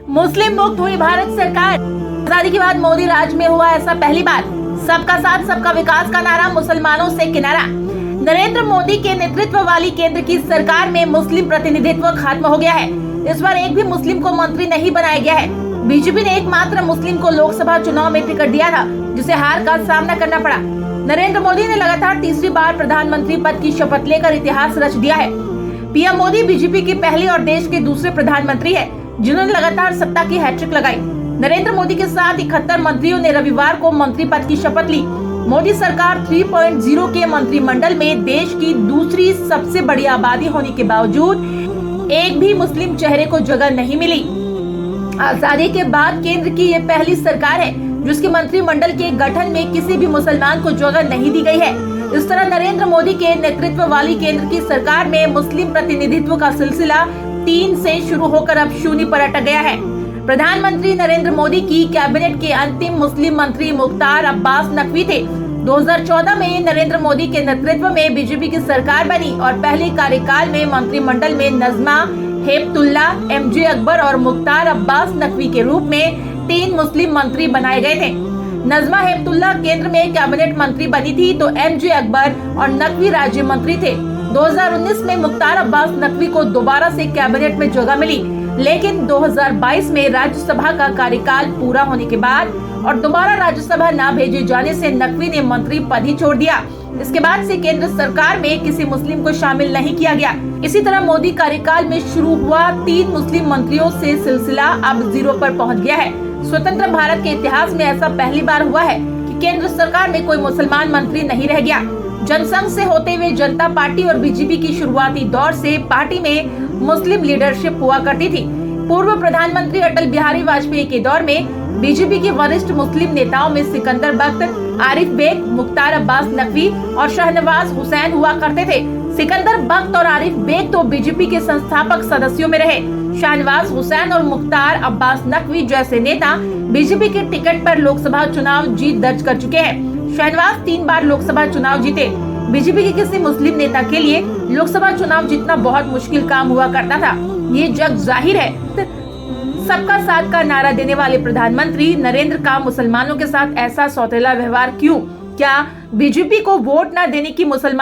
मुस्लिम मुक्त हुई भारत सरकार। आजादी के बाद मोदी राज में हुआ ऐसा पहली बार। सबका साथ सबका विकास का नारा, मुसलमानों से किनारा। नरेंद्र मोदी के नेतृत्व वाली केंद्र की सरकार में मुस्लिम प्रतिनिधित्व खत्म हो गया है। इस बार एक भी मुस्लिम को मंत्री नहीं बनाया गया है। बीजेपी ने एकमात्र मुस्लिम को लोकसभा चुनाव में टिकट दिया था, जिसे हार का सामना करना पड़ा। नरेंद्र मोदी ने लगातार तीसरी बार प्रधानमंत्री पद की शपथ लेकर इतिहास रच दिया है। पीएम मोदी बीजेपी के पहले और देश के दूसरे प्रधानमंत्री है जिन्होंने लगातार सत्ता की हैट्रिक लगाई। नरेंद्र मोदी के साथ 71 मंत्रियों ने रविवार को मंत्री पद की शपथ ली। मोदी सरकार 3.0 के मंत्रिमंडल में देश की दूसरी सबसे बड़ी आबादी होने के बावजूद एक भी मुस्लिम चेहरे को जगह नहीं मिली। आजादी के बाद केंद्र की ये पहली सरकार है जिसके मंत्रिमंडल के गठन में किसी भी मुसलमान को जगह नहीं दी गई है। इस तरह नरेंद्र मोदी के नेतृत्व वाली केंद्र की सरकार में मुस्लिम प्रतिनिधित्व का सिलसिला 3 से शुरू होकर अब 0 पर अटक गया है। प्रधानमंत्री नरेंद्र मोदी की कैबिनेट के अंतिम मुस्लिम मंत्री मुख्तार अब्बास नकवी थे। 2014 में नरेंद्र मोदी के नेतृत्व में बीजेपी की सरकार बनी और पहले कार्यकाल में मंत्रिमंडल में नजमा हेपतुल्ला, एमजे अकबर और मुख्तार अब्बास नकवी के रूप में 3 मुस्लिम मंत्री बनाए गए थे। नजमा हेपतुल्ला केंद्र में कैबिनेट मंत्री बनी थी तो एमजे अकबर और नकवी राज्य मंत्री थे। 2019 में मुख्तार अब्बास नकवी को दोबारा से कैबिनेट में जगह मिली, लेकिन 2022 में राज्यसभा का कार्यकाल पूरा होने के बाद और दोबारा राज्यसभा न भेजे जाने से नकवी ने मंत्री पद ही छोड़ दिया। इसके बाद से केंद्र सरकार में किसी मुस्लिम को शामिल नहीं किया गया। इसी तरह मोदी कार्यकाल में शुरू हुआ 3 मुस्लिम मंत्रियों से सिलसिला अब 0 पर पहुंच गया है। स्वतंत्र भारत के इतिहास में ऐसा पहली बार हुआ है कि केंद्र सरकार में कोई मुसलमान मंत्री नहीं रह गया। जनसंघ से होते हुए जनता पार्टी और बीजेपी की शुरुआती दौर से पार्टी में मुस्लिम लीडरशिप हुआ करती थी। पूर्व प्रधानमंत्री अटल बिहारी वाजपेयी के दौर में बीजेपी के वरिष्ठ मुस्लिम नेताओं में सिकंदर बख्त, आरिफ बेग, मुख्तार अब्बास नकवी और शहनवाज हुसैन हुआ करते थे। सिकंदर बख्त और आरिफ बेग तो बीजेपी के संस्थापक सदस्यों में रहे। शहनवाज हुसैन और मुख्तार अब्बास नकवी जैसे नेता बीजेपी के टिकट पर लोकसभा चुनाव जीत दर्ज कर चुके हैं। शहनवाज 3 बार लोकसभा चुनाव जीते। बीजेपी के किसी मुस्लिम नेता के लिए लोकसभा चुनाव जीतना बहुत मुश्किल काम हुआ करता था। ये जग जाहिर है। सबका साथ का नारा देने वाले प्रधानमंत्री नरेंद्र का मुसलमानों के साथ ऐसा सौतेला व्यवहार क्यों? क्या बीजेपी को वोट न देने की मुसलमान